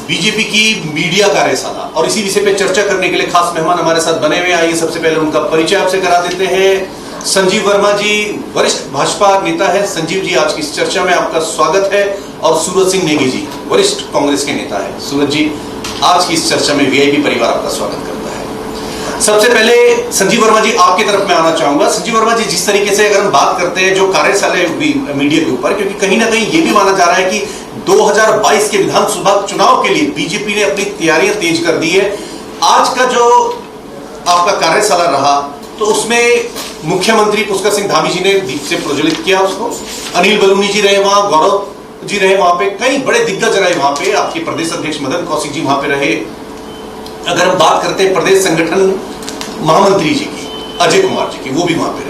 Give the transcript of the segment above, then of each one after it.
BJP की media कार्यशाला और इसी विषय पे चर्चा करने के लिए खास मेहमान हमारे साथ बने हुए। आइए सबसे पहले उनका परिचय आपसे करा देते हैं। संजीव वर्मा जी वरिष्ठ भाजपा नेता है। संजीव जी, आज की इस चर्चा में आपका स्वागत है। और सूरज सिंह नेगी जी वरिष्ठ कांग्रेस के नेता है। सूरज जी, आज की इस चर्चा में वीआईपी परिवार आपका स्वागत करता है। सबसे पहले संजीव वर्मा जी, आपकी तरफ मैं आना चाहूंगा। संजीव वर्मा जी, जिस तरीके से अगर हम बात करते हैं जो कार्यशाला मीडिया के ऊपर, क्योंकि कहीं ना कहीं ये भी माना जा रहा है कि 2022 के विधानसभा चुनाव के लिए बीजेपी ने अपनी तैयारियां तेज कर दी है। आज का जो आपका कार्यशाला रहा तो उसमें मुख्यमंत्री पुष्कर सिंह धामी जी ने दीप से प्रज्वलित किया उसको। अनिल बलूनी जी रहे वहां, गौरव जी रहे वहां पे, कई बड़े दिग्गज रहे वहां पे। आपके प्रदेश अध्यक्ष मदन कौशिक जी वहां पे रहे। अगर हम बात करते हैं प्रदेश संगठन महामंत्री जी की, अजय कुमार जी की, वो भी वहां पे रहे।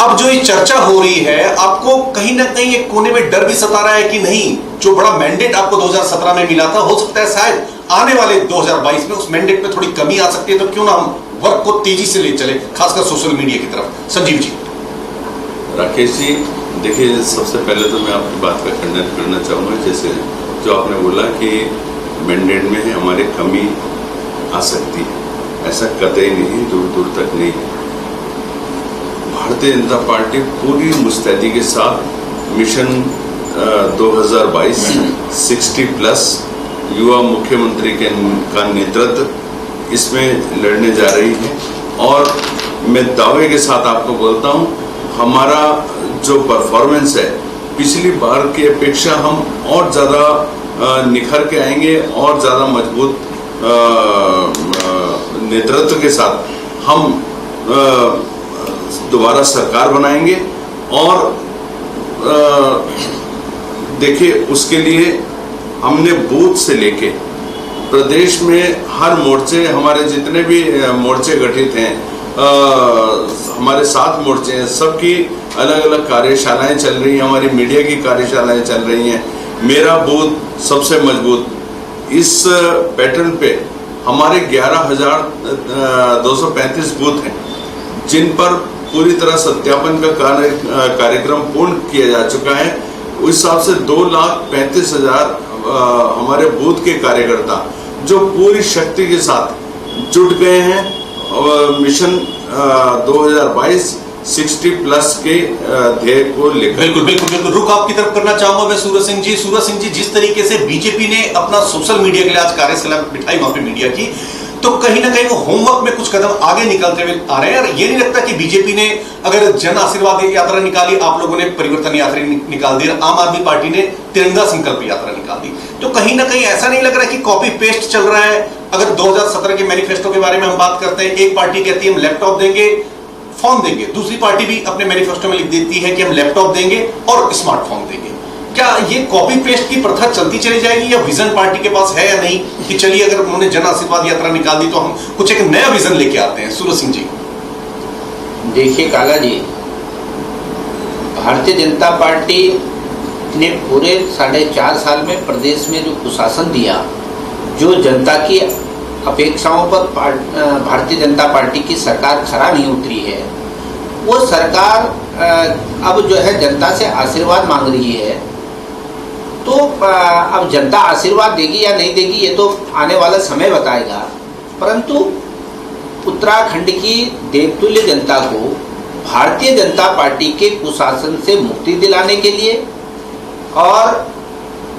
अब जो ये चर्चा हो रही है, आपको कहीं ना कहीं एक कोने में डर भी सता रहा है कि नहीं, जो बड़ा मैंडेट आपको 2017 में मिला था, हो सकता है शायद आने वाले 2022 में उस मैंडेट में थोड़ी कमी आ सकती है, तो क्यों ना हम वर्क को तेजी से ले चले, खासकर सोशल मीडिया की तरफ। संजीव जी। राकेश जी, देखिए, सबसे पहले तो मैं आपकी बात का खंडन करना चाहूँगा। जैसे जो आपने बोला कि मैंडेट में हमारे कमी आ सकती है, ऐसा कतई नहीं, दूर दूर तक नहीं है। भारतीय जनता पार्टी पूरी मुस्तैदी के साथ मिशन 2022 60+ युवा मुख्यमंत्री का नेतृत्व इसमें लड़ने जा रही है। और मैं दावे के साथ आपको बोलता हूं, हमारा जो परफॉर्मेंस है पिछली बार की अपेक्षा हम और ज़्यादा निखर के आएंगे और ज़्यादा मजबूत नेतृत्व के साथ हम दोबारा सरकार बनाएंगे। और देखिए, उसके लिए हमने बूथ से लेके प्रदेश में हर मोर्चे, हमारे जितने भी मोर्चे गठित हैं, हमारे 7 मोर्चे हैं, सबकी अलग अलग कार्यशालाएं चल रही हैं, हमारी मीडिया की कार्यशालाएं चल रही हैं। मेरा बूथ सबसे मजबूत, इस पैटर्न पे हमारे 11,235 बूथ हैं जिन पर पूरी तरह सत्यापन का कार्यक्रम पूर्ण किया जा चुका है। उस हिसाब से 2,35,000 हमारे बूथ के कार्यकर्ता जो पूरी शक्ति के साथ जुट गए हैं मिशन 2022 60+ के ध्येय को लेकर। बिल्कुल बिल्कुल बिल्कुल। रुख आपकी तरफ करना चाहूंगा मैं सूरज सिंह जी। सूरज सिंह जी, जिस तरीके से बीजेपी ने अपना सोशल मीडिया के लिए आज कार्यशाला बिठाई वहां पे मीडिया की, तो कहीं ना कहीं वो होमवर्क में कुछ कदम आगे निकलते हुए आ रहे हैं। और ये नहीं लगता कि बीजेपी ने अगर जन आशीर्वाद यात्रा निकाली, आप लोगों ने परिवर्तन यात्रा निकाल दी, आम आदमी पार्टी ने तिरंगा संकल्प यात्रा निकाल दी, तो कहीं ना कहीं ऐसा नहीं लग रहा कि कॉपी पेस्ट चल रहा है? अगर 2017 के मैनिफेस्टो के बारे में हम बात करते हैं, एक पार्टी कहती है हम लैपटॉप देंगे, फोन देंगे, दूसरी पार्टी भी अपने मैनिफेस्टो में लिख देती है कि हम लैपटॉप देंगे और स्मार्टफोन देंगे। क्या ये कॉपी पेस्ट की प्रथा चलती चली जाएगी, या विजन पार्टी के पास है या नहीं कि चलिए अगर उन्होंने जन आशीर्वाद यात्रा निकाल दी तो हम कुछ एक नया विजन लेके आते हैं? सूरज सिंह जी। देखिए काला जी, भारतीय जनता पार्टी ने पूरे 4.5 साल में प्रदेश में जो कुशासन दिया, जो जनता की अपेक्षाओं पर भारतीय जनता पार्टी की सरकार खरा नहीं उतरी है। वो सरकार अब जो है जनता से आशीर्वाद मांग रही है, तो अब जनता आशीर्वाद देगी या नहीं देगी ये तो आने वाला समय बताएगा। परंतु उत्तराखंड की देवतुल्य जनता को भारतीय जनता पार्टी के कुशासन से मुक्ति दिलाने के लिए और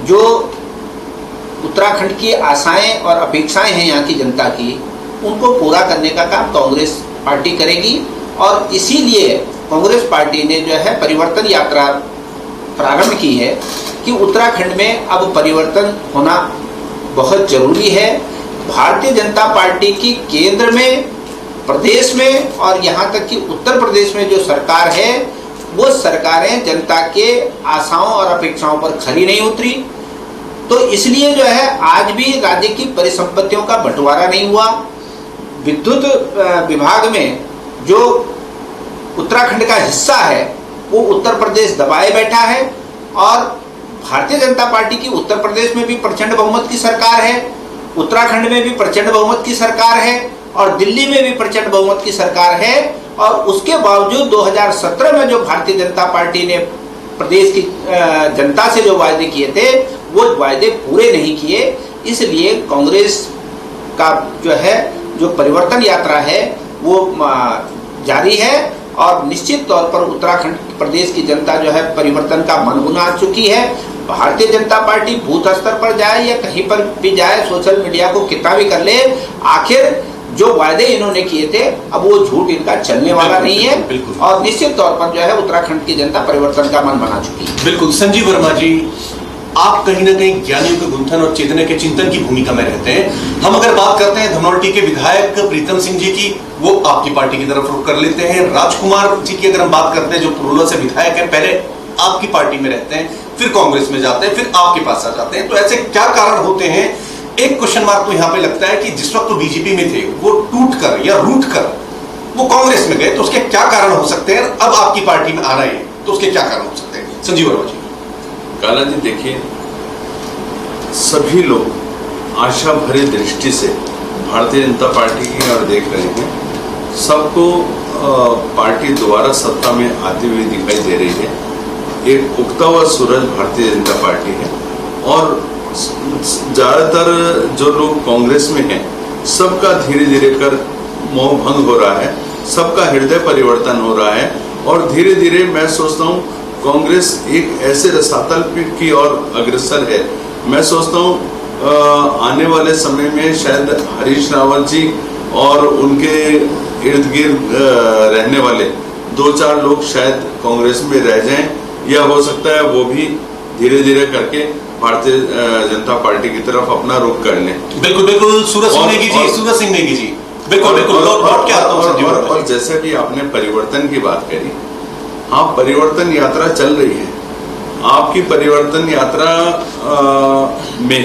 जो उत्तराखंड की आशाएं और अपेक्षाएं हैं यहाँ की जनता की, उनको पूरा करने का काम कांग्रेस पार्टी करेगी। और इसीलिए कांग्रेस पार्टी ने जो है परिवर्तन यात्रा प्रारंभ की है कि उत्तराखंड में अब परिवर्तन होना बहुत जरूरी है। भारतीय जनता पार्टी की केंद्र में, प्रदेश में और यहाँ तक कि उत्तर प्रदेश में जो सरकार है, वो सरकारें जनता के आशाओं और अपेक्षाओं पर खरी नहीं उतरी। तो इसलिए जो है आज भी राज्य की परिसंपत्तियों का बंटवारा नहीं हुआ। विद्युत विभाग में जो उत्तराखंड का हिस्सा है वो उत्तर प्रदेश दबाए बैठा है। और भारतीय जनता पार्टी की उत्तर प्रदेश में भी प्रचंड बहुमत की सरकार है, उत्तराखंड में भी प्रचंड बहुमत की सरकार है और दिल्ली में भी प्रचंड बहुमत की सरकार है। और उसके बावजूद 2017 में जो भारतीय जनता पार्टी ने प्रदेश की जनता से जो वायदे किए थे वो वायदे पूरे नहीं किए। इसलिए कांग्रेस का जो परिवर्तन यात्रा है वो जारी है और निश्चित तौर पर उत्तराखंड प्रदेश की जनता परिवर्तन का मन बना चुकी है। भारतीय जनता पार्टी बूथ स्तर पर जाए या कहीं पर भी जाए, सोशल मीडिया को कितना भी कर ले, आखिर जो वायदे इन्होंने किए थे अब वो झूठ इनका चलने वाला नहीं है और निश्चित तौर पर उत्तराखंड की जनता परिवर्तन का मन बना चुकी है। बिल्कुल। संजीव वर्मा जी, आप कहीं ना कहीं ज्ञानियों के गुंथन और चेतने के चिंतन की भूमिका में रहते हैं। हम अगर बात करते हैं धनौल्टी के विधायक प्रीतम सिंह जी की, वो आपकी पार्टी की तरफ रुख कर लेते हैं। राजकुमार जी की अगर हम बात करते हैं, जो पुरुलिया से विधायक है, पहले आपकी पार्टी में रहते हैं, फिर कांग्रेस में जाते हैं, फिर आपके पास आ जाते हैं। तो ऐसे क्या कारण होते हैं? एक क्वेश्चन मार्क तो यहाँ पे लगता है कि जिस वक्त वो बीजेपी में थे, वो टूट कर या रूठ कर वो कांग्रेस में गए, तो उसके क्या कारण हो सकते हैं? अब आपकी पार्टी में आ रहे हैं तो उसके क्या कारण हो सकते हैं? संजीव वर्मा जी। काला जी, देखिए, सभी लोग आशा भरी दृष्टि से भारतीय जनता पार्टी की ओर देख रहे हैं। सबको पार्टी द्वारा सत्ता में आती हुई दिखाई दे रही है। एक उगता हुआ सूरज भारतीय जनता पार्टी है और ज्यादातर जो लोग कांग्रेस में हैं, सबका धीरे धीरे कर मोह भंग हो रहा है, सबका हृदय परिवर्तन हो रहा है और धीरे धीरे मैं सोचता हूँ कांग्रेस एक ऐसे रसातल की ओर अग्रसर है। मैं सोचता हूँ आने वाले समय में शायद हरीश रावत जी और उनके इर्द गिर्द रहने वाले 2-4 लोग शायद कांग्रेस में रह जाएं, या हो सकता है वो भी धीरे धीरे करके भारतीय जनता पार्टी की तरफ अपना रुख कर लें। बिल्कुल बिल्कुल। सूरज सिंह नेगी जी, बिल्कुल बिल्कुल। और जैसे भी आपने परिवर्तन की बात करी, हाँ, परिवर्तन यात्रा चल रही है। आपकी परिवर्तन यात्रा में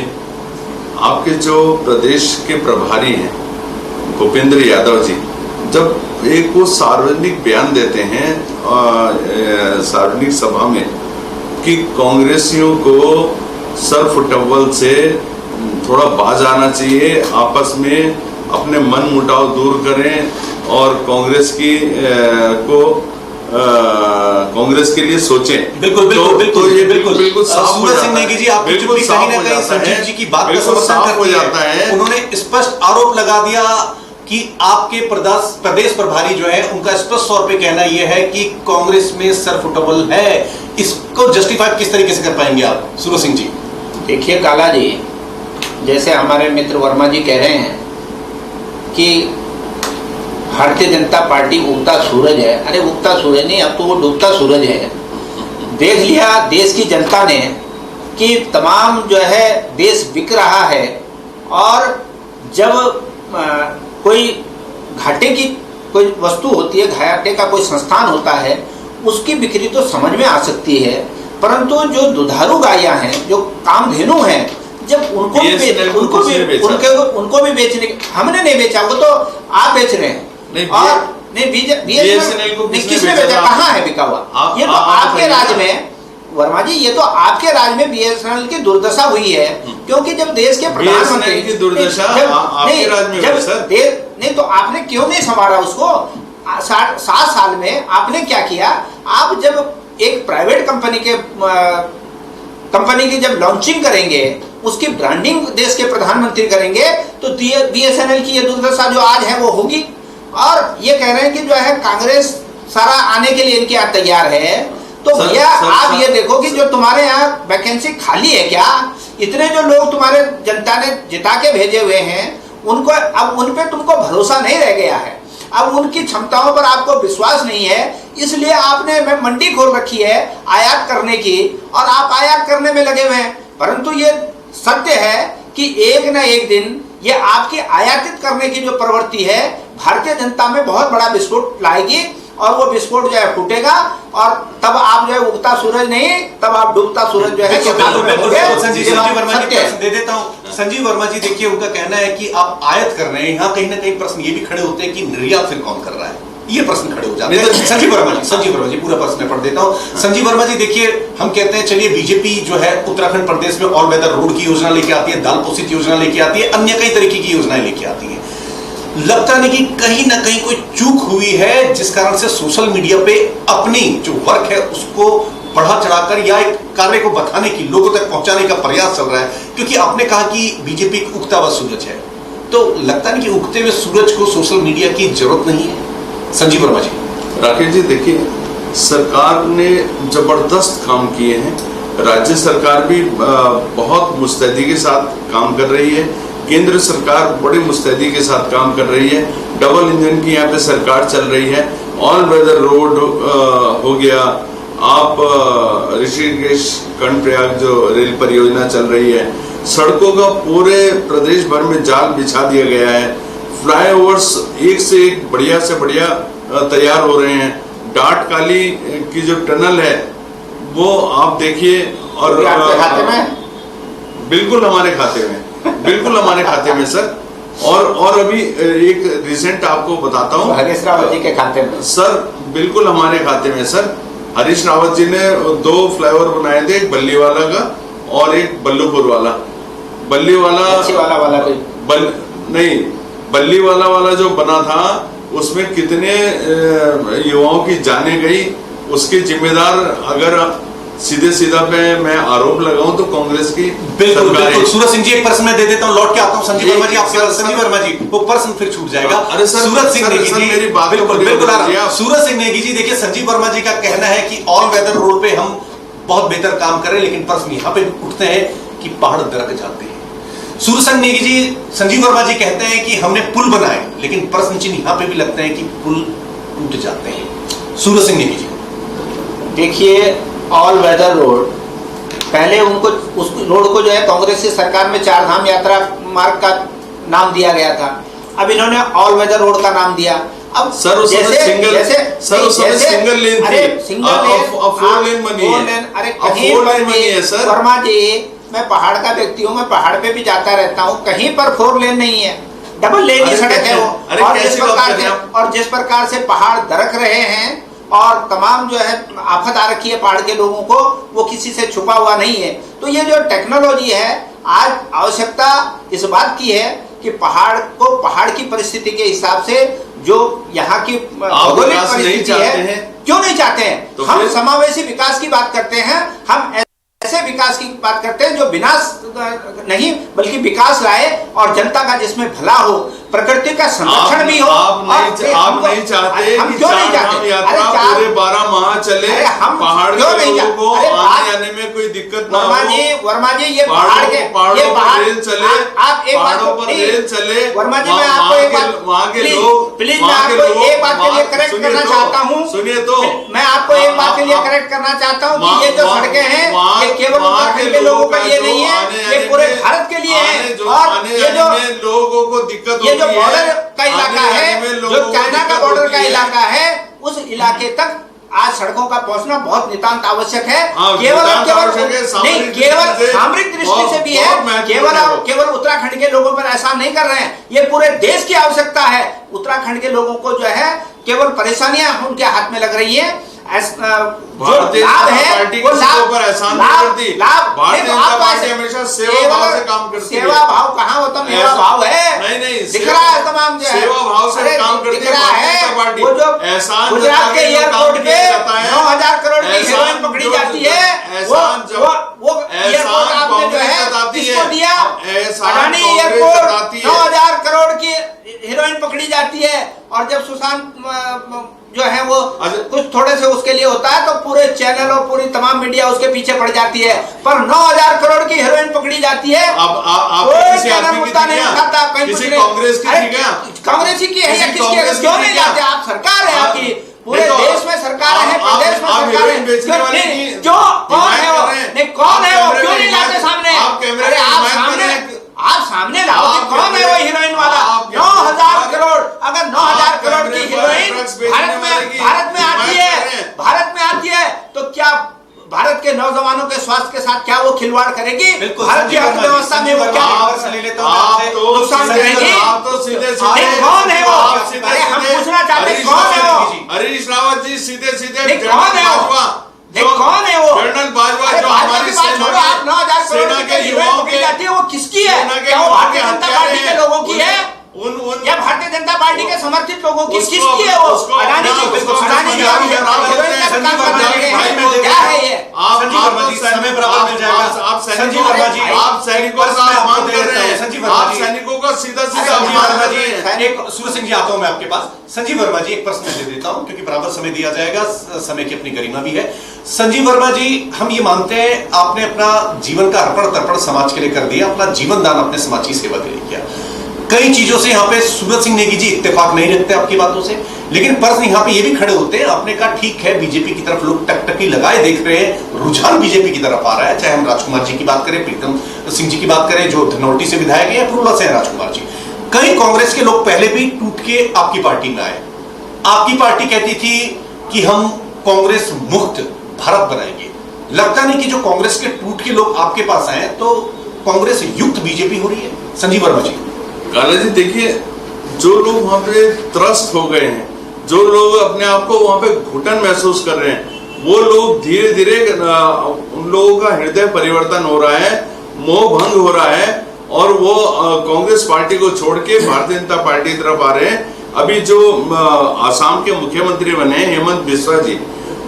आपके जो प्रदेश के प्रभारी हैं भूपेंद्र यादव जी, जब एक वो सार्वजनिक बयान देते हैं सार्वजनिक सभा में कि कांग्रेसियों को सर फुटबॉल से थोड़ा बाज आना चाहिए, आपस में अपने मन मुटाव दूर करें और कांग्रेस के लिए सोचें। बिल्कुल बिल्कुल बिल्कुल ये बिल्कुल। सूरज सिंह नेगी जी, आप बिल्कुल कहीं ना कहीं संजीव जी की बात का समर्थन हो जाता है। उन्होंने स्पष्ट आरोप लगा दिया कि आपके प्रदेश प्रभारी जो है, उनका स्पष्ट तौर पे कहना यह है कि कांग्रेस में सर फुटबॉल है। इसको जस्टिफाई किस तरीके से कर पाएंगे आप, सूरज सिंह जी? देखिए काला जी, जैसे हमारे मित्र वर्मा जी कह रहे हैं कि भारतीय जनता पार्टी उगता सूरज है। अरे उगता सूरज नहीं, अब तो वो डूबता सूरज है। देख लिया देश की जनता ने कि तमाम देश बिक रहा है और जब कोई घाटे की कोई वस्तु होती है, घाटे का कोई संस्थान होता है, उसकी बिक्री तो समझ में आ सकती है, परंतु जो दुधारू गायें हैं, जो कामधेनु हैं, जब उनको भी बेचने, हमने नहीं बेचा, वो तो आप बेच रहे हैं। बीएसएनएल को किसने बेचा? कहाँ है बिका हुआ? ये तो आपके राज्य में, वर्मा जी, ये तो आपके राज्य में बीएसएनएल की दुर्दशा हुई है, क्योंकि जब देश के प्रधानमंत्री की दुर्दशा आपके राज्य में हुई, सर। नहीं तो आपने क्यों नहीं संभाला उसको? 7 साल में आपने क्या किया? आप जब एक प्राइवेट कंपनी की जब लॉन्चिंग करेंगे, उसकी ब्रांडिंग देश के प्रधानमंत्री करेंगे, तो बीएसएनएल की ये दुर्दशा जो आज है वो होगी। और ये कह रहे हैं कि कांग्रेस सारा आने के लिए इनके यहाँ तैयार है। तो भैया आप ये देखो कि जो तुम्हारे यहाँ वैकेंसी खाली है क्या, इतने जो लोग तुम्हारे जनता ने जिता के भेजे हुए हैं, उनको अब उन पे तुमको भरोसा नहीं रह गया है, अब उनकी क्षमताओं पर आपको विश्वास नहीं है, इसलिए आपने मंडी खोल रखी है आयात करने की, और आप आयात करने में लगे हुए हैं। परंतु ये सत्य है कि एक न एक दिन ये आपकी आयातित करने की जो प्रवृत्ति है भारतीय जनता में बहुत बड़ा विस्फोट लाएगी, और वो विस्फोट फूटेगा, और तब आप उगता सूरज नहीं, तब आप डूबता सूरज दे देता हूँ। संजीव वर्मा जी, देखिए, उनका कहना है कि आप आयात कर रहे हैं। यहाँ कहीं ना कहीं प्रश्न ये भी खड़े होते हैं कि निर्यात फिर कौन कर रहा है, ये प्रश्न खड़े हो जाते हैं। संजीव वर्मा जी पूरा प्रश्न पढ़ देता हूँ। संजीव वर्मा जी, देखिए, हम कहते हैं चलिए बीजेपी जो है उत्तराखंड प्रदेश में ऑल वेदर रोड की योजना लेके आती है, दाल पोषित योजना लेके आती है, अन्य कई तरीके की योजनाएं लेके आती है। लगता नहीं कि कहीं ना कहीं कोई चूक हुई है, जिस कारण से सोशल मीडिया पे अपनी जो वर्क है उसको बढ़ा चढ़ाकर या एक कार्य को बताने की, लोगों तक पहुंचाने का प्रयास चल रहा है? क्योंकि आपने कहा कि बीजेपी एक उगता हुआ सूरज है, तो लगता नहीं कि उगते हुए सूरज को सोशल मीडिया की जरूरत नहीं है? संजीव वर्मा जी। राकेश जी, देखिए, सरकार ने जबरदस्त काम किए हैं। राज्य सरकार भी बहुत मुस्तैदी के साथ काम कर रही है, केंद्र सरकार बड़ी मुस्तैदी के साथ काम कर रही है। डबल इंजन की यहाँ पे सरकार चल रही है। ऑल वेदर रोड हो गया, आप ऋषिकेश कर्णप्रयाग जो रेल परियोजना चल रही है, सड़कों का पूरे प्रदेश भर में जाल बिछा दिया गया है। फ्लाईओवर्स एक से एक बढ़िया से बढ़िया तैयार हो रहे हैं। डाट काली की जो टनल है वो आप देखिए, और आपके खाते में? बिल्कुल हमारे खाते में, बिल्कुल हमारे खाते में सर। और अभी एक रिसेंट आपको बताता हूँ, हरीश रावत जी के खाते में सर, बिल्कुल हमारे खाते में सर। हरीश रावत जी ने 2 फ्लाईओवर बनाए थे, एक बल्लीवाला का और एक बल्लूपुर वाला। बल्लीवाला वाला नहीं, बल्लीवाला वाला जो बना था उसमें कितने युवाओं की जाने गई, उसके जिम्मेदार अगर सीधे सीधा पे मैं आरोप लगाऊं तो कांग्रेस की बिल्कुल बिल्कुल। सूरज सिंह जी, एक प्रश्न मैं दे देता हूं, लौट के आता हूं संजीव वर्मा जी आपके पास। संजीव वर्मा जी, वो प्रश्न फिर छूट जाएगा। अरे सर, सूरज सिंह नेगी जी, मेरी बात बिल्कुल बिल्कुल आ रहा। सूरज सिंह नेगी जी, देखिए, संजीव वर्मा जी का कहना है कि ऑल वेदर रोड पे हम बहुत बेहतर काम कर रहे हैं, लेकिन प्रश्न यहाँ पे उठते हैं कि पहाड़ दरक जाते हैं। सूरज सिंह नेगी जी, संजीव वर्मा जी कहते हैं कि हमने पुल बनाए, लेकिन प्रश्न चिन्ह यहाँ पे भी लगते हैं कि पुल टूट जाते हैं। सूरज सिंह नेगी जी, देखिए, ऑल वेदर रोड, पहले उनको उस रोड को जो है कांग्रेस की सरकार में 4 धाम यात्रा मार्ग का नाम दिया गया था। अब इन्होंने ऑल वेदर रोड का नाम दिया। अब सर उस समय सिंगल लेन थी, अरे सिंगल लेन, 4 लेन बनी है। अरे कहीं पर भी सर, वर्मा जी, मैं पहाड़ का व्यक्ति हूँ, मैं पहाड़ पे भी जाता रहता हूँ, कहीं पर 4 लेन नहीं है, डबल लेन की सड़क है वो। और जिस प्रकार से पहाड़ दरक रहे हैं और तमाम जो है आफत आ रखी है पहाड़ के लोगों को, वो किसी से छुपा हुआ नहीं है। तो ये जो टेक्नोलॉजी है, आज आवश्यकता इस बात की है कि पहाड़ को पहाड़ की परिस्थिति के हिसाब से जो यहाँ की भौगोलिक परिस्थिति है, क्यों नहीं चाहते हैं? तो हम समावेशी विकास की बात करते हैं, हम ऐसे विकास की बात करते हैं जो विनाश नहीं बल्कि विकास लाए और जनता का जिसमें भला हो, प्रकृति का संरक्षण भी हो। आप नहीं चाहते, हम क्यों नहीं चाहते? यात्रा पूरे 12 माह चले, पहाड़ के लोगों को आने जाने में कोई दिक्कत ना हो। वर्मा जी, ये पहाड़ के रेल चले, आप एक बात रेल चले, वर्मा जी, मैं आपको एक बात, वहाँ के लोग, प्लीज मैं आपको एक बात के लिए करेक्ट करना चाहता हूँ। सुनिए तो, मैं आपको एक बात के लिए करेक्ट करना चाहता हूँ कि ये जो सड़कें हैं, ये केवल उत्तराखंड के लोगों के लिए नहीं है, ये पूरे भारत के लिए है। और ये जो लोगों को दिक्कत, ये जो बॉर्डर का इलाका है, जो चाइना का बॉर्डर का इलाका है, उस इलाके तक आज सड़कों का पहुंचना बहुत नितांत आवश्यक है। केवल सामरिक दृष्टि से भी है, केवल उत्तराखंड के लोगों पर एहसान नहीं कर रहे हैं, ये पूरे देश की आवश्यकता है। उत्तराखंड के लोगों को जो है केवल परेशानियां उनके हाथ में लग रही है। भारतीय जनता पार्टी के ऊपर एहसान नहीं करती। भारतीय जनता पार्टी हमेशा सेवा भाव से काम करती है। सेवा भाव कहाँ होता? मेरा भाव है, नहीं दिख रहा है तमाम जो है, सेवा भाव से काम करती है भारतीय जनता पार्टी। वो जो गुजरात के एयरपोर्ट पे 9,000 करोड़ की हेरोइन पकड़ी जाती है, वो एयरपोर्ट आपने जो है किसको दिया? अडानी एयरपोर्ट, 9,000 करोड़ की हेरोइन पकड़ी जाती है। और जब सुशांत जो है वो कुछ थोड़े से उसके लिए होता है तो पूरे चैनल और पूरी तमाम मीडिया उसके पीछे पड़ जाती है, पर 9,000 करोड़ की हेरोइन पकड़ी जाती है। कोई चैनल मुद्दा नहीं उठाता, कहीं कांग्रेस कांग्रेसी की है या किसकी है? क्यों नहीं जाते? आप सरकार है, आपकी पूरे देश में सरकार है, प्रदेश में सरकार है, क्यों? कौन है वो? नहीं, कौन है वो? क्यों नहीं लाते सामने? अरे आप सामने लाओ कि कौन है वो हीरोइन वाला? 9,000 करोड़, अगर 9,000 करोड़ की हीरोइन भारत में आती है तो क्या भारत के नौजवानों के स्वास्थ्य के साथ क्या वो खिलवाड़ करेगी? भारत की अर्थव्यवस्था में वो क्या नुकसान करेगी? कौन है वो? अरे हम पूछना चाहते हैं, कौन है वो? हरीश रावत जी, सीधे कौन है वो? कौन है वो? जनरल बाजवा जो हमारी आप 9,000 करोड़ की युवाओं की जाती है, वो किसकी है? क्या वो भारतीय जनता पार्टी के लोगों की है? या भारतीय जनता पार्टी के समर्थित लोगों की उसको- किसकी है वो? उसको- अडानी जी, उसको- अडानी जी, आप- ये आप- हेरोइन का संजीव काम वर्मा कर जी, रहे भाई हैं। मैं क्या है ये? संजीव वर्मा जी, समय बराबर मिल जाएगा। आप संजीव वर्मा जी, आप सैनिकों का अपमान कर रहे हैं। संजीव वर्मा आप जी, सैनिकों का सीधा सीधा संजीव अपमान वर्मा कर रहे हैं। जी, एक सूरज सिंह जी आता हूं मैं आपके पास। संजीव वर्मा जी, एक प्रश्न दे देता हूं क्योंकि बराबर समय दिया जाएगा, समय की अपनी गरिमा भी है। संजीव वर्मा जी, हम ये मानते हैं आपने अपना जीवन का अर्पण तर्पण समाज के लिए कर दिया, अपना जीवन दान अपने समाज की सेवा के लिए किया। कई चीजों से यहाँ पे सूरज सिंह नेगी जी इत्तेफाक नहीं रखते आपकी बातों से, लेकिन प्रश्न यहाँ पे ये भी खड़े होते हैं। आपने कहा ठीक है, बीजेपी की तरफ लोग टकटकी लगाए देख रहे हैं, रुझान बीजेपी की तरफ आ रहा है, चाहे हम राजकुमार जी की बात करें, प्रीतम सिंह जी की बात करें जो धनौल्टी से विधायक है, पुरला से हैं राजकुमार जी। कई कांग्रेस के लोग पहले भी टूट के आपकी पार्टी में आए। आपकी पार्टी कहती थी कि हम कांग्रेस मुक्त भारत बनाएंगे। लगता नहीं कि जो कांग्रेस के टूट के लोग आपके पास आए तो कांग्रेस युक्त बीजेपी हो रही है। संजीव वर्मा जी, काला जी देखिए, जो लोग वहां पे त्रस्त हो गए हैं, जो लोग अपने आप को वहां पे घुटन महसूस कर रहे हैं, वो लोग धीरे धीरे उन लोगों का हृदय परिवर्तन हो रहा है, मोह भंग हो रहा है और वो कांग्रेस पार्टी को छोड़ के भारतीय जनता पार्टी की तरफ आ रहे हैं। अभी जो आसाम के मुख्यमंत्री बने हेमंत बिस्वा जी,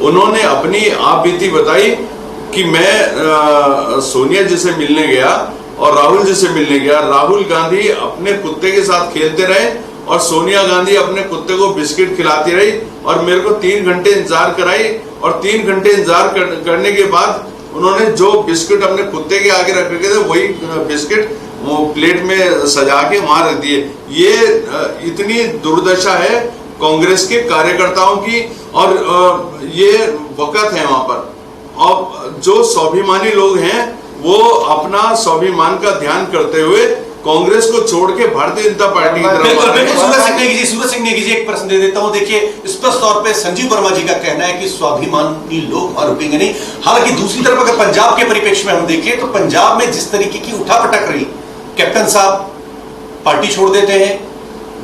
उन्होंने अपनी आप बीती बताई कि मैं सोनिया जी से मिलने गया और राहुल जी से मिलने गया। राहुल गांधी अपने कुत्ते के साथ खेलते रहे और सोनिया गांधी अपने कुत्ते को बिस्किट खिलाती रही और मेरे को 3 घंटे इंतजार कराई और 3 घंटे इंतजार करने के बाद उन्होंने जो बिस्किट अपने कुत्ते के आगे रख रखे थे वही बिस्किट वो प्लेट में सजा के वहां रख दिए। ये इतनी दुर्दशा है कांग्रेस के कार्यकर्ताओं की और ये वक़्त है वहां पर। और जो स्वाभिमानी लोग हैं वो अपना स्वाभिमान का ध्यान करते हुए कांग्रेस को छोड़ के भारतीय जनता पार्टी की तरफ बिल्कुल आ रहे बिल्कुल। हैं। सूरज सिंह नेगी जी एक प्रश्न दे देता हूं। देखिए, स्पष्ट तौर पे संजीव वर्मा जी का कहना है कि स्वाभिमानी लोग वहां रुकेंगे नहीं। हालांकि दूसरी तरफ अगर पंजाब के परिप्रेक्ष्य में हम देखें तो पंजाब में जिस तरीके की उठापटक रही, कैप्टन साहब पार्टी छोड़ देते हैं,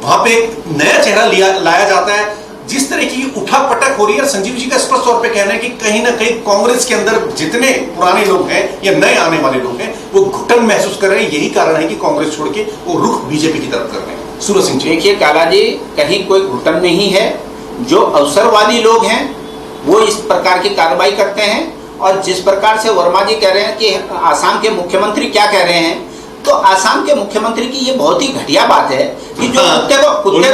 वहां पे एक नया चेहरा लाया जाता है, जिस तरह की उठापटक हो रही है। संजीव जी का स्पष्ट तौर पे कहना है कि कहीं ना कहीं कांग्रेस के अंदर जितने पुराने लोग हैं या नए आने वाले लोग हैं वो घुटन महसूस कर रहे हैं। यही कारण है कि कांग्रेस छोड़ के वो रुख बीजेपी की तरफ कर रहे हैं। सूरज सिंह जी, देखिए काला जी, कहीं कोई घुटन नहीं है। जो अवसरवादी लोग हैं वो इस प्रकार की कार्रवाई करते हैं और जिस प्रकार से वर्मा जी कह रहे हैं कि आसाम के मुख्यमंत्री क्या कह रहे हैं, तो आसाम के मुख्यमंत्री की ये बहुत ही घटिया बात है कि जो कुत्ते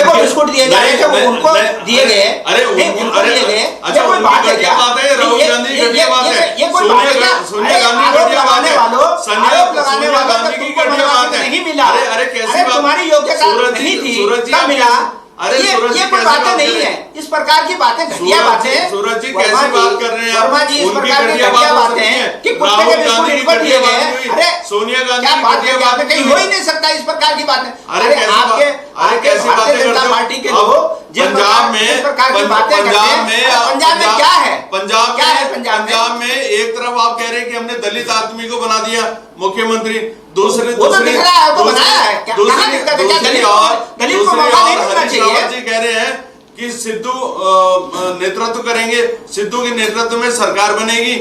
को बिस्कुट दिए जा रहे थे वो उनको दिए गए। अरे उनको दिए गए। अच्छा, ये कोई बात है क्या? बात है राहुल गांधी की घटिया बात है, ये कोई बात है क्या? सोनिया गांधी की घटिया बात है, आरोप लगाने वालों गांधी की घटिया बात है। नहीं मिला। अरे कैसी बात, तुम्हारी योग्यता नहीं थी तब मिला। अरे सूरज जी ये कोई बातें नहीं है, इस प्रकार की बातें घटिया बातें। सूरज जी कैसी बात कर रहे हैं आप? वर्मा जी इस उनकी प्रकार की घटिया घटिया बात बातें हैं कि कुत्ते राहुल के बिस्कुट गांधी की इनको दिए घटिया गए। बात हुई, अरे सोनिया गांधी क्या की बात घटिया है? बात कहीं हो ही नहीं सकता इस प्रकार की बातें। अरे कैसी आपके अरे कैसी बातें भारतीय जनता करते हो? पार्टी के अब लोग पंजाब में इस प्रकार की बातें करते हैं। पंजाब में क्या है? पंजाब क्या है में पंजाब में? एक तरफ आप कह रहे हैं कि हमने दलित आदमी को बना दिया मुख्यमंत्री, दूसरी वो तो दिख रहा है, वो बनाया है। कहाँ दिक्कत है? क्या दलित को मौका नहीं मिलना चाहिए? जी कह रहे हैं कि सिद्धू नेतृत्व करेंगे, सिद्धू के नेतृत्व में सरकार बनेगी।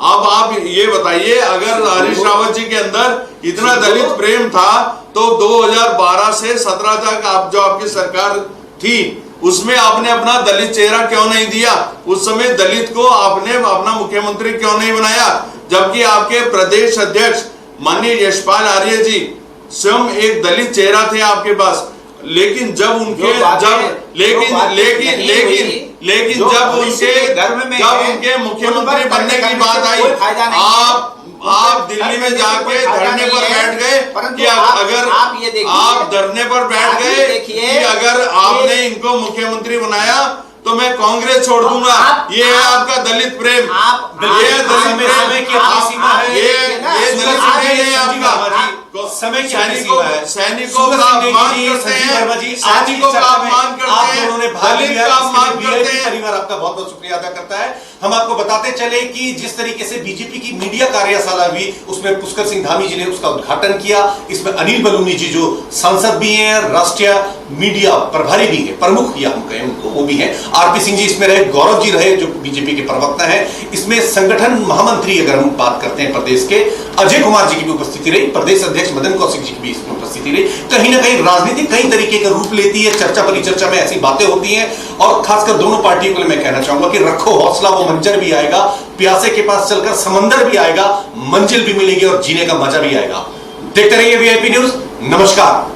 अब आप ये बताइए, अगर हरीश रावत जी के अंदर इतना दलित प्रेम था तो 2012 से 17 तक आप जो आपकी सरकार थी उसमें आपने अपना दलित चेहरा क्यों नहीं दिया? उस समय दलित को आपने अपना मुख्यमंत्री क्यों नहीं बनाया? जबकि आपके प्रदेश अध्यक्ष माननीय यशपाल आर्य जी स्वयं एक दलित चेहरा थे आपके पास। लेकिन जब उनके उनके मुख्यमंत्री बनने की बात आई, आप दिल्ली में जाके धरने पर बैठ गए कि अगर आप धरने पर बैठ गए कि अगर आपने इनको मुख्यमंत्री बनाया तो मैं कांग्रेस छोड़ दूंगा। ये है आपका दलित प्रेम, ये दलित प्रेम की आपकी सीमा है, ये दलित प्रेम है आपका। समय की सैनिकों का अपमान करते हैं, सैनिकों का अपमान करते हैं, दलित का अपमान करते हैं। परिवार आपका बहुत बहुत शुक्रिया अदा करता है। हम आपको बताते चले कि जिस तरीके से बीजेपी की मीडिया कार्यशाला हुई उसमें पुष्कर सिंह धामी जी ने उसका उद्घाटन किया। इसमें अनिल बलूनी जी जो सांसद भी हैं, राष्ट्रीय मीडिया प्रभारी भी हैं, प्रमुख या हम कहें उनको, वो भी हैं। आरपी सिंह जी इसमें रहे, गौरव जी रहे जो बीजेपी के प्रवक्ता हैं। इसमें संगठन महामंत्री अगर हम बात करते हैं प्रदेश के, अजय कुमार जी की भी उपस्थिति रही, प्रदेश अध्यक्ष मदन कौशिक जी की भी इसमें उपस्थिति रही। कहीं ना कहीं राजनीति कई तरीके का रूप लेती है, चर्चा परिचर्चा में ऐसी बातें होती हैं, और खासकर दोनों पार्टियों के लिए मैं कहना चाहूंगा कि रखो हौसला, वो मंजर भी आएगा, प्यासे के पास चलकर समंदर भी आएगा, मंजिल भी मिलेगी और जीने का मजा भी आएगा। देखते रहिए वीआईपी न्यूज। नमस्कार।